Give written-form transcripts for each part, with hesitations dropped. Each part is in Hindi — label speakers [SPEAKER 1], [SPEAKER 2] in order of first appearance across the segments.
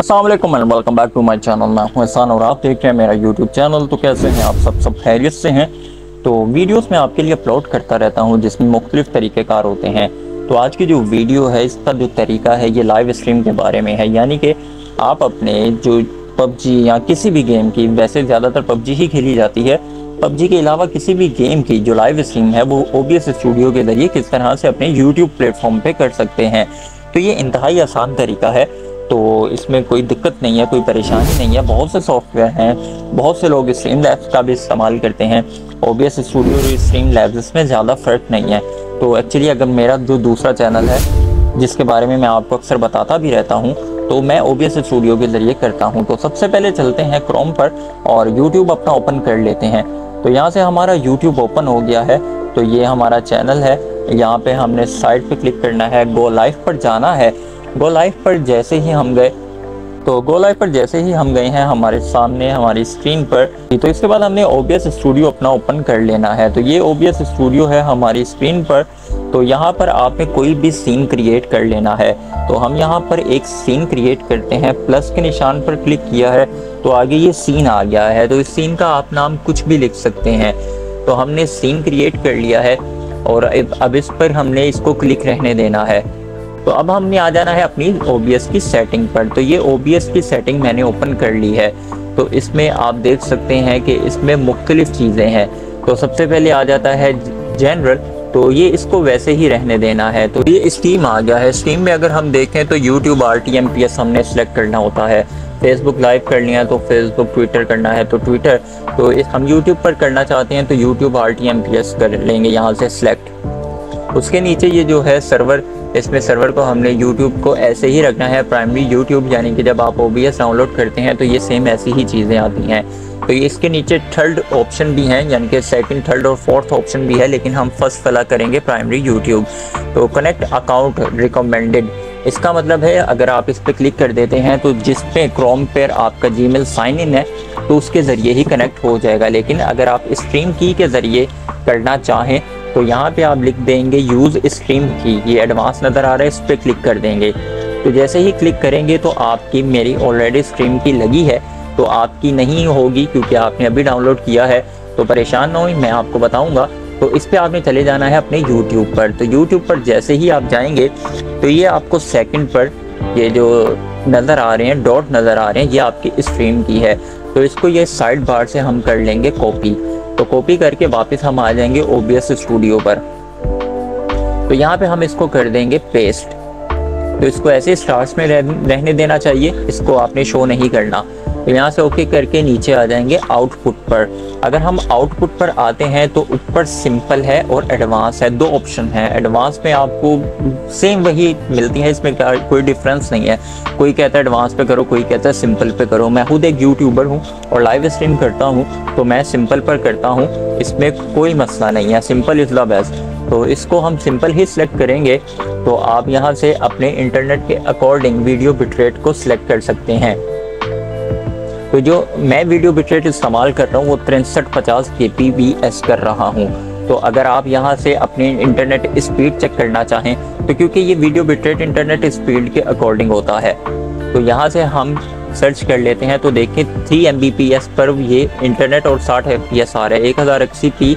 [SPEAKER 1] अस्सलाम वालेकुम and welcome back to my channel. मैं हूं एहसान और आप देख रहे हैं मेरा यूट्यूब चैनल। तो कैसे हैं आप सब खैरियत से हैं। तो वीडियोस मैं आपके लिए अपलोड करता रहता हूं जिसमें मुख्तलिफ तरीक़ेकार होते हैं। तो आज की जो वीडियो है इसका जो तरीका है ये लाइव स्ट्रीम के बारे में है, यानी कि आप अपने जो पबजी या किसी भी गेम की, वैसे ज़्यादातर पबजी ही खेली जाती है, पबजी के अलावा किसी भी गेम की जो लाइव स्ट्रीम है वो OBS स्टूडियो के ज़रिए किस तरह से अपने यूट्यूब प्लेटफॉर्म पे कर सकते हैं। तो ये इंतहाई आसान तरीका है, तो इसमें कोई दिक्कत नहीं है, कोई परेशानी नहीं है। बहुत से सॉफ्टवेयर हैं, बहुत से लोग स्ट्रीम लैब्स का भी इस्तेमाल करते हैं। OBS स्टूडियो और स्ट्रीम लैब्स इसमें ज़्यादा फ़र्क नहीं है। तो एक्चुअली अगर मेरा जो दूसरा चैनल है जिसके बारे में मैं आपको अक्सर बताता भी रहता हूँ, तो मैं OBS स्टूडियो के ज़रिए करता हूँ। तो सबसे पहले चलते हैं क्रोम पर और यूट्यूब अपना ओपन कर लेते हैं। तो यहाँ से हमारा यूट्यूब ओपन हो गया है। तो ये हमारा चैनल है, यहाँ पे हमने साइट पे क्लिक करना है, गो लाइव पर जाना है। गो लाइव पर जैसे ही हम गए, तो गो लाइव पर जैसे ही हम गए हैं हमारे सामने हमारी स्क्रीन पर, तो इसके बाद हमने OBS स्टूडियो अपना ओपन कर लेना है। तो ये OBS स्टूडियो है हमारी स्क्रीन पर। तो यहाँ पर आपने कोई भी सीन क्रिएट कर लेना है। तो हम यहाँ पर एक सीन क्रिएट करते हैं, प्लस के निशान पर क्लिक किया है तो आगे ये सीन आ गया है। तो इस सीन का आप नाम कुछ भी लिख सकते हैं। तो हमने सीन क्रिएट कर लिया है और अब इस पर हमने इसको क्लिक रहने देना है। तो अब हमने आ जाना है अपनी OBS की सेटिंग पर। तो ये OBS की सेटिंग मैंने ओपन कर ली है। तो इसमें आप देख सकते हैं कि इसमें मुख्तलिफ चीज़ें हैं। तो सबसे पहले आ जाता है जनरल, तो ये इसको वैसे ही रहने देना है। तो ये स्ट्रीम आ गया है। स्ट्रीम में अगर हम देखें तो YouTube RTMPS हमने सेलेक्ट करना होता है। फेसबुक लाइव करनी है तो फेसबुक, ट्विटर करना है तो ट्विटर। तो हम यूट्यूब पर करना चाहते हैं तो YouTube RTMPS कर लेंगे यहाँ से सिलेक्ट। उसके नीचे ये जो है सर्वर, इसमें सर्वर को हमने YouTube को ऐसे ही रखना है, प्राइमरी YouTube, यानी कि जब आप OBS डाउनलोड करते हैं तो ये सेम ऐसी ही चीज़ें आती हैं। तो इसके नीचे थर्ड ऑप्शन भी हैं, यानी कि सेकंड, थर्ड और फोर्थ ऑप्शन भी है, लेकिन हम फर्स्ट वाला करेंगे प्राइमरी YouTube। तो कनेक्ट अकाउंट रिकमेंडेड, इसका मतलब है अगर आप इस पर क्लिक कर देते हैं तो जिस पे क्रोम पर आपका Gmail साइन इन है तो उसके ज़रिए ही कनेक्ट हो जाएगा। लेकिन अगर आप स्ट्रीम की के ज़रिए करना चाहें तो यहाँ पे आप लिख देंगे यूज़ स्ट्रीम की, ये एडवांस नज़र आ रहा है, इस पर क्लिक कर देंगे। तो जैसे ही क्लिक करेंगे तो आपकी, मेरी ऑलरेडी स्ट्रीम की लगी है तो आपकी नहीं होगी क्योंकि आपने अभी डाउनलोड किया है। तो परेशान ना हो, मैं आपको बताऊँगा। तो इस पर आपने चले जाना है अपने YouTube पर। तो YouTube पर जैसे ही आप जाएंगे तो ये आपको सेकंड पर ये जो नज़र आ रहे हैं, डॉट नज़र आ रहे हैं, ये आपकी स्ट्रीम की है। तो इसको ये साइड बार से हम कर लेंगे कॉपी। तो कॉपी करके वापस हम आ जाएंगे OBS स्टूडियो पर। तो यहाँ पे हम इसको कर देंगे पेस्ट। तो इसको ऐसे स्टार्स में रहने देना चाहिए, इसको आपने शो नहीं करना। तो यहाँ से ओके करके नीचे आ जाएंगे आउटपुट पर। अगर हम आउटपुट पर आते हैं तो ऊपर सिंपल है और एडवांस है, दो ऑप्शन है। एडवांस में आपको सेम वही मिलती है, इसमें कोई डिफरेंस नहीं है। कोई कहता है एडवांस पे करो, कोई कहता है सिंपल पे करो। मैं खुद एक यूट्यूबर हूँ और लाइव स्ट्रीम करता हूँ तो मैं सिंपल पर करता हूँ, इसमें कोई मसला नहीं है, सिंपल इज़ द बेस्ट। तो इसको हम सिंपल ही सिलेक्ट करेंगे। तो आप यहाँ से अपने इंटरनेट के अकॉर्डिंग वीडियो बिटरेट को सिलेक्ट कर सकते हैं। तो जो मैं वीडियो बिटरेट इस्तेमाल कर रहा हूँ वो 6350 kbps कर रहा हूँ। तो अगर आप यहाँ से अपनी इंटरनेट स्पीड चेक करना चाहें तो क्योंकि ये वीडियो बिटरेट इंटरनेट स्पीड के अकॉर्डिंग होता है, तो यहाँ से हम सर्च कर लेते हैं। तो देखिए 3 Mbps पर ये इंटरनेट और 60 fps आ रहा है, 1080p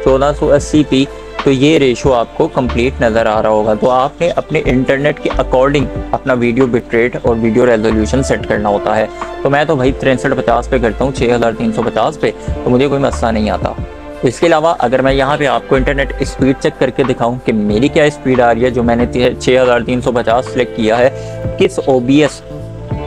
[SPEAKER 1] 1480p। तो ये रेशो आपको कंप्लीट नज़र आ रहा होगा। तो आपने अपने इंटरनेट के अकॉर्डिंग अपना वीडियो बिटरेट और वीडियो रेजोल्यूशन सेट करना होता है। तो मैं तो भाई 6350 पे करता हूँ, 6350 पे, तो मुझे कोई मसला नहीं आता। तो इसके अलावा अगर मैं यहाँ पे आपको इंटरनेट स्पीड चेक करके दिखाऊँ कि मेरी क्या स्पीड आ रही है, जो मैंने 6350 सेलेक्ट किया है, किस OBS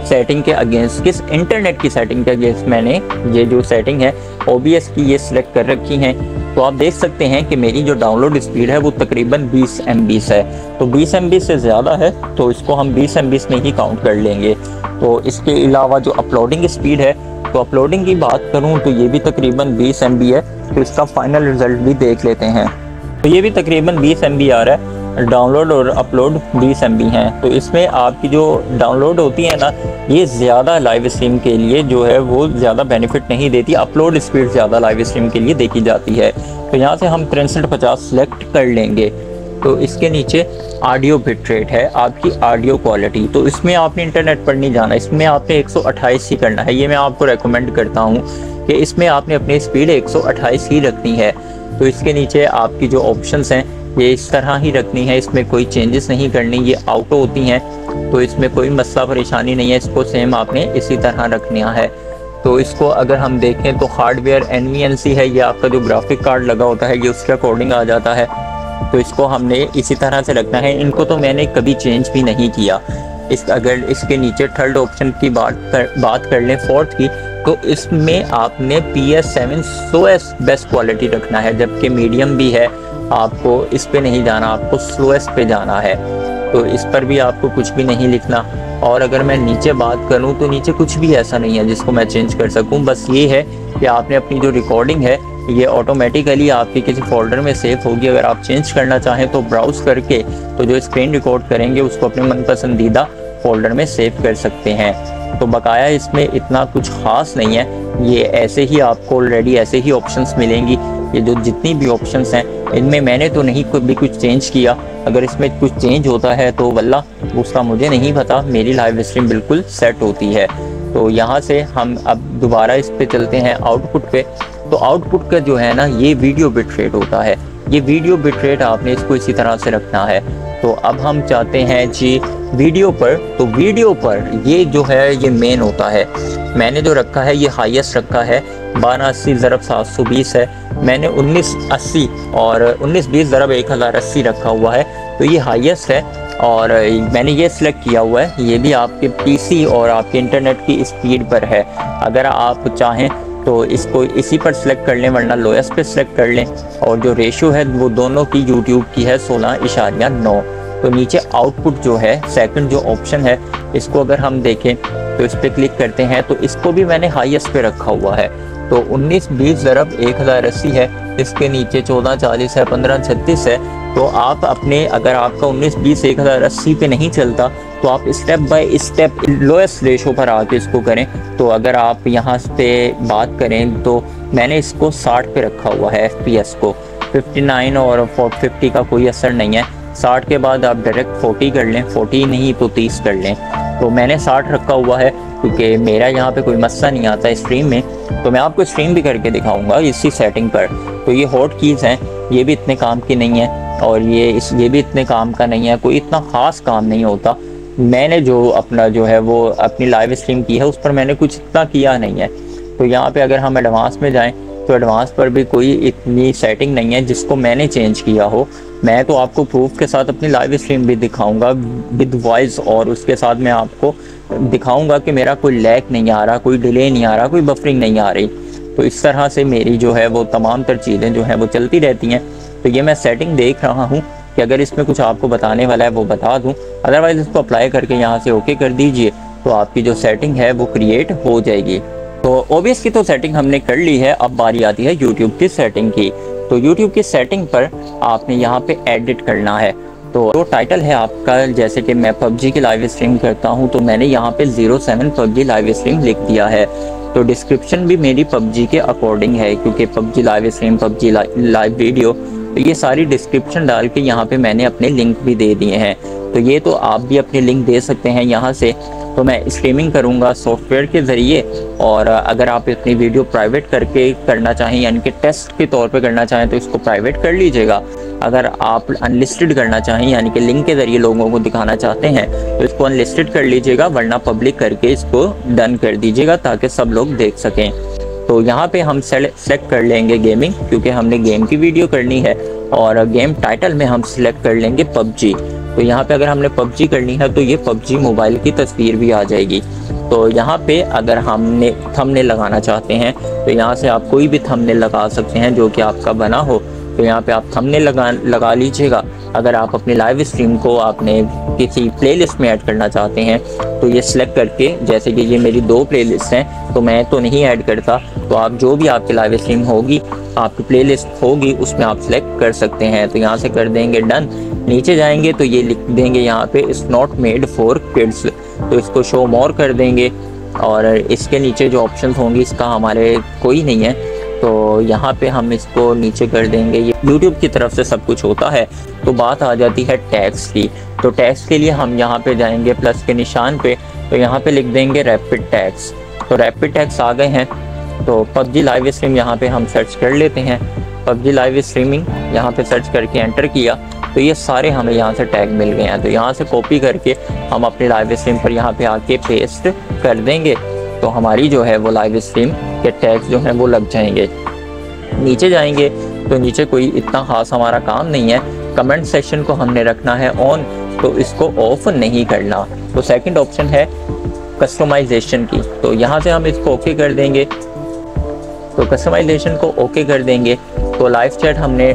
[SPEAKER 1] सेटिंग के अगेंस्ट, किस इंटरनेट की सेटिंग के अगेंस्ट मैंने ये जो सेटिंग है OBS की ये सिलेक्ट कर रखी हैं, तो आप देख सकते हैं कि मेरी जो डाउनलोड स्पीड है वो तकरीबन 20 MB है। तो 20 MB से ज़्यादा है तो इसको हम 20 MB में ही काउंट कर लेंगे। तो इसके अलावा जो अपलोडिंग स्पीड है, तो अपलोडिंग की बात करूं तो ये भी तकरीबन 20 MB है। तो इसका फाइनल रिज़ल्ट भी देख लेते हैं। तो ये भी तकरीबन 20 MB आ रहा है, डाउनलोड और अपलोड 20 MB हैं। तो इसमें आपकी जो डाउनलोड होती है ना, ये ज़्यादा लाइव स्ट्रीम के लिए जो है वो ज़्यादा बेनिफिट नहीं देती, अपलोड स्पीड ज़्यादा लाइव स्ट्रीम के लिए देखी जाती है। तो यहाँ से हम 6350 सेलेक्ट कर लेंगे। तो इसके नीचे ऑडियो बिट रेट है, आपकी ऑडियो क्वालिटी। तो इसमें आपने इंटरनेट पर नहीं जाना, इसमें आपने 128 ही करना है। ये मैं आपको रेकमेंड करता हूँ कि इसमें आपने अपनी स्पीड 128 ही रखनी है। तो इसके नीचे आपकी जो ऑप्शंस हैं ये इस तरह ही रखनी है, इसमें कोई चेंजेस नहीं करनी। ये ऑटो होती हैं तो इसमें कोई मसला परेशानी नहीं है, इसको सेम आपने इसी तरह रखना है। तो इसको अगर हम देखें तो हार्डवेयर NVNC है, ये आपका जो ग्राफिक कार्ड लगा होता है ये उसके अकॉर्डिंग आ जाता है। तो इसको हमने इसी तरह से रखना है। इनको तो मैंने कभी चेंज भी नहीं किया। अगर इसके नीचे थर्ड ऑप्शन की बात कर लें, फोर्थ की, तो इसमें आपने PS7 SOS बेस्ट क्वालिटी रखना है, जबकि मीडियम भी है। आपको इस पे नहीं जाना, आपको स्लोएस्ट पे जाना है। तो इस पर भी आपको कुछ भी नहीं लिखना। और अगर मैं नीचे बात करूं तो नीचे कुछ भी ऐसा नहीं है जिसको मैं चेंज कर सकूं। बस ये है कि आपने अपनी जो रिकॉर्डिंग है ये ऑटोमेटिकली आपके किसी फोल्डर में सेव होगी। अगर आप चेंज करना चाहें तो ब्राउज करके तो जो स्क्रीन रिकॉर्ड करेंगे उसको अपने मन पसंदीदा फोल्डर में सेव कर सकते हैं। तो बकाया इसमें इतना कुछ खास नहीं है, ये ऐसे ही आपको ऑलरेडी ऐसे ही ऑप्शंस मिलेंगी। ये जो जितनी भी ऑप्शंस हैं इनमें मैंने तो नहीं भी कुछ चेंज किया। अगर इसमें कुछ चेंज होता है तो वल्लाह उसका मुझे नहीं पता, मेरी लाइव स्ट्रीम बिल्कुल सेट होती है। तो यहाँ से हम अब दोबारा इस पे चलते हैं आउटपुट पे। तो आउटपुट का जो है ना ये वीडियो बिट रेट होता है, ये वीडियो बिट रेट आपने इसको इसी तरह से रखना है। तो अब हम चाहते हैं जी वीडियो पर, तो वीडियो पर ये जो है ये मेन होता है। मैंने जो रखा है ये हाईएस्ट रखा है, 1280/720 है। मैंने 1980 और 1920/1080 रखा हुआ है, तो ये हाईएस्ट है। और मैंने ये सिलेक्ट किया हुआ है, ये भी आपके PC और आपके इंटरनेट की स्पीड पर है। अगर आप चाहें तो इसको इसी पर सिलेक्ट कर लें, वरना लोएस्ट पे सिलेक्ट कर लें। और जो रेशो है वो दोनों की यूट्यूब की है 16.9। तो नीचे आउटपुट जो है सेकंड जो ऑप्शन है, इसको अगर हम देखें तो इस पर क्लिक करते हैं तो इसको भी मैंने हाईएस्ट पे रखा हुआ है। तो 1920/1080 है, इसके नीचे 1440 है, 1536 है। तो आप अपने अगर आपका 1920/1080 पे नहीं चलता तो आप step by step lowest ratio पर आके इसको करें। तो अगर आप यहाँ पे बात करें तो मैंने इसको 60 पे रखा हुआ है, FPS को 59 और 50 का कोई असर नहीं है। 60 के बाद आप डायरेक्ट 40 कर लें, 40 नहीं तो 30 कर लें। तो मैंने 60 रखा हुआ है क्योंकि मेरा यहाँ पे कोई मसला नहीं आता स्ट्रीम में। तो मैं आपको स्ट्रीम भी करके दिखाऊंगा इसी सेटिंग पर। तो ये हॉट कीज़ हैं, ये भी इतने काम की नहीं है और ये भी इतने काम का नहीं है, कोई इतना ख़ास काम नहीं होता। मैंने जो अपना जो है वो अपनी लाइव स्ट्रीम की है उस पर मैंने कुछ इतना किया नहीं है। तो यहाँ पे अगर हम एडवांस में जाएं तो एडवांस पर भी कोई इतनी सेटिंग नहीं है जिसको मैंने चेंज किया हो। मैं तो आपको प्रूफ के साथ अपनी लाइव स्ट्रीम भी दिखाऊंगा विद वॉइस, और उसके साथ मैं आपको दिखाऊंगा कि मेरा कोई लैग नहीं आ रहा, कोई डिले नहीं आ रहा, कोई बफरिंग नहीं आ रही। तो इस तरह से मेरी जो है वो तमाम तर चीज़ें जो हैं वो चलती रहती हैं। तो ये मैं सेटिंग देख रहा हूँ कि अगर इसमें कुछ आपको बताने वाला है वो बता दूँ, अदरवाइज़ इसको अप्लाई करके यहाँ से ओके कर दीजिए तो आपकी जो सेटिंग है वो क्रिएट हो जाएगी। तो OBS की तो सेटिंग हमने कर ली है, अब बारी आती है YouTube की सेटिंग की। तो YouTube की सेटिंग पर आपने यहाँ पे एडिट करना है। तो जो टाइटल है आपका, जैसे कि मैं PUBG की लाइव स्ट्रीम करता हूँ तो मैंने यहाँ पे 07 PUBG लाइव स्ट्रीम लिख दिया है। तो डिस्क्रिप्शन भी मेरी PUBG के अकॉर्डिंग है क्योंकि PUBG live stream, PUBG live video, तो ये सारी डिस्क्रिप्शन डाल के यहाँ पे मैंने अपने लिंक भी दे दिए हैं। तो ये तो आप भी अपने लिंक दे सकते हैं यहाँ से। तो मैं स्ट्रीमिंग करूँगा सॉफ्टवेयर के ज़रिए, और अगर आप अपनी वीडियो प्राइवेट करके करना चाहें यानी कि टेस्ट के तौर पे करना चाहें तो इसको प्राइवेट कर लीजिएगा। अगर आप अनलिस्टेड करना चाहें यानी कि लिंक के ज़रिए लोगों को दिखाना चाहते हैं तो इसको अनलिस्टेड कर लीजिएगा, वरना पब्लिक करके इसको डन कर दीजिएगा ताकि सब लोग देख सकें। तो यहाँ पे हम सेलेक्ट कर लेंगे गेमिंग क्योंकि हमने गेम की वीडियो करनी है, और गेम टाइटल में हम सिलेक्ट कर लेंगे PUBG। तो यहाँ पे अगर हमने PUBG करनी है तो ये PUBG मोबाइल की तस्वीर भी आ जाएगी। तो यहाँ पे अगर हमने थंबनेल लगाना चाहते हैं तो यहाँ से आप कोई भी थंबनेल लगा सकते हैं जो कि आपका बना हो। तो यहाँ पे आप थंबनेल लगा लीजिएगा। अगर आप अपनी लाइव स्ट्रीम को आपने किसी प्लेलिस्ट में ऐड करना चाहते हैं तो ये सिलेक्ट करके, जैसे कि ये मेरी 2 प्लेलिस्ट हैं तो मैं तो नहीं ऐड करता, तो आप जो भी आपकी लाइव स्ट्रीम होगी, आपकी प्लेलिस्ट होगी, उसमें आप सिलेक्ट कर सकते हैं। तो यहाँ से कर देंगे डन। नीचे जाएंगे तो ये लिख देंगे यहाँ पे it's not made for kids, तो इसको शो मोर कर देंगे। और इसके नीचे जो ऑप्शन होंगी इसका हमारे कोई नहीं है, तो यहाँ पे हम इसको नीचे कर देंगे। ये YouTube की तरफ से सब कुछ होता है। तो बात आ जाती है टैग्स की। तो टैग्स के लिए हम यहाँ पे जाएंगे प्लस के निशान पे, तो यहाँ पे लिख देंगे रैपिड टैग्स। तो रैपिड टैग्स आ गए हैं। तो PUBG लाइव स्ट्रीम यहाँ पे हम सर्च कर लेते हैं। PUBG लाइव स्ट्रीमिंग यहाँ पे सर्च करके एंटर किया तो ये सारे हमें यहाँ से टैग मिल गए हैं। तो यहाँ से कॉपी करके हम अपने लाइव स्ट्रीम पर यहाँ पे आके पेस्ट कर देंगे, तो हमारी जो है वो लाइव स्ट्रीम के टैग्स जो हैं वो लग जाएंगे। नीचे जाएंगे तो नीचे कोई इतना खास हमारा काम नहीं है। कमेंट सेक्शन को हमने रखना है ऑन, तो इसको ऑफ नहीं करना। तो सेकंड ऑप्शन है कस्टमाइजेशन की, तो यहाँ से हम इसको ओके कर देंगे। तो कस्टमाइजेशन को ओके कर देंगे। तो लाइव चैट हमने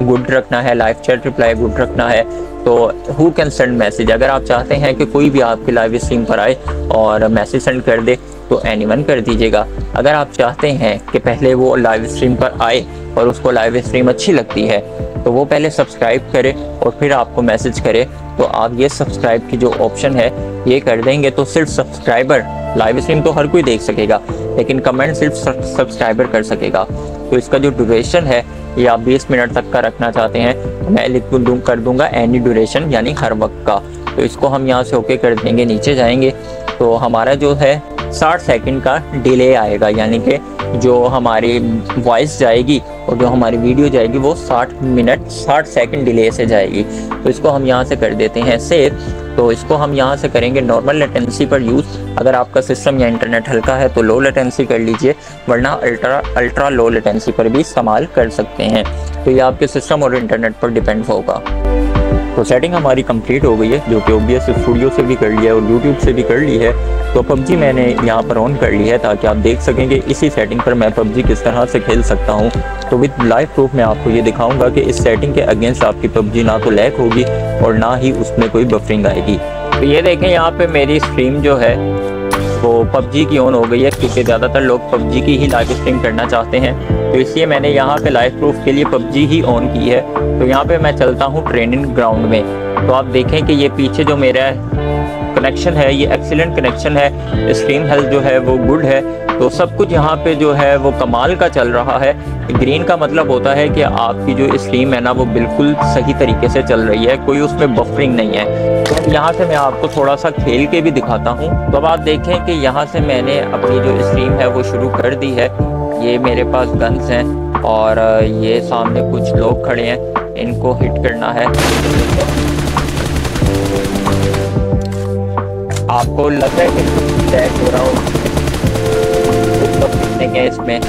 [SPEAKER 1] गुड रखना है, लाइव चैट रिप्लाई गुड रखना है। तो हु कैन सेंड मैसेज, अगर आप चाहते हैं कि कोई भी आपकी लाइव स्ट्रीम पर आए और मैसेज सेंड कर दे तो एनीवन कर दीजिएगा। अगर आप चाहते हैं कि पहले वो लाइव स्ट्रीम पर आए और उसको लाइव स्ट्रीम अच्छी लगती है तो वो पहले सब्सक्राइब करे और फिर आपको मैसेज करे, तो आप ये सब्सक्राइब की जो ऑप्शन है ये कर देंगे। तो सिर्फ सब्सक्राइबर, लाइव स्ट्रीम तो हर कोई देख सकेगा लेकिन कमेंट सिर्फ सब्सक्राइबर कर सकेगा। तो इसका जो ड्यूरेशन है ये आप 20 मिनट तक का रखना चाहते हैं, मैं कर दूंगा एनी ड्यूरेशन, यानी हर वक्त का। तो इसको हम यहाँ से ओके कर देंगे। नीचे जाएंगे तो हमारा जो है 60 सेकंड का डिले आएगा, यानी कि जो हमारी वॉइस जाएगी और जो हमारी वीडियो जाएगी वो 60 सेकंड डिले से जाएगी। तो इसको हम यहाँ से कर देते हैं सेव। तो इसको हम यहाँ से करेंगे नॉर्मल लेटेंसी पर यूज़। अगर आपका सिस्टम या इंटरनेट हल्का है तो लो लेटेंसी कर लीजिए, वरना अल्ट्रा लो लेटेंसी पर भी इस्तेमाल कर सकते हैं। तो ये आपके सिस्टम और इंटरनेट पर डिपेंड होगा। तो सेटिंग हमारी कंप्लीट हो गई है, जो कि OBS स्टूडियो से भी कर लिया है और YouTube से भी कर ली है। तो PUBG मैंने यहाँ पर ऑन कर ली है ताकि आप देख सकें कि इसी सेटिंग पर मैं PUBG किस तरह से खेल सकता हूँ। तो विद लाइव प्रूफ मैं आपको ये दिखाऊंगा कि इस सेटिंग के अगेंस्ट आपकी PUBG ना तो लैग होगी और ना ही उसमें कोई बफरिंग आएगी। तो ये देखें यहाँ पे मेरी स्ट्रीम जो है वो PUBG की ऑन हो गई है, क्योंकि ज़्यादातर लोग PUBG की ही लाइव स्ट्रीम करना चाहते हैं। तो इसलिए मैंने यहाँ पे लाइव प्रूफ के लिए PUBG ही ऑन की है। तो यहाँ पे मैं चलता हूँ ट्रेनिंग ग्राउंड में। तो आप देखें कि ये पीछे जो मेरा कनेक्शन है ये एक्सीलेंट कनेक्शन है, स्ट्रीम हेल्थ जो है वो गुड है। तो सब कुछ यहाँ पे जो है वो कमाल का चल रहा है। ग्रीन का मतलब होता है कि आपकी जो स्ट्रीम है ना वो बिल्कुल सही तरीके से चल रही है, कोई उसमें बफरिंग नहीं है। तो यहाँ से मैं आपको थोड़ा सा खेल के भी दिखाता हूँ। तो अब आप देखें कि यहाँ से मैंने अपनी जो स्ट्रीम है वो शुरू कर दी है। ये मेरे पास गन्स हैं और ये सामने कुछ लोग खड़े हैं, इनको हिट करना है। आपको लग रहा है कि टैग हो रहा हो इसमें।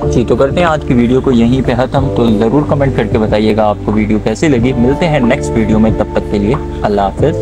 [SPEAKER 1] जी, तो करते हैं आज की वीडियो को यहीं पे खत्म। तो ज़रूर कमेंट करके बताइएगा आपको वीडियो कैसी लगी। मिलते हैं नेक्स्ट वीडियो में, तब तक के लिए अल्लाह हाफ़िज़।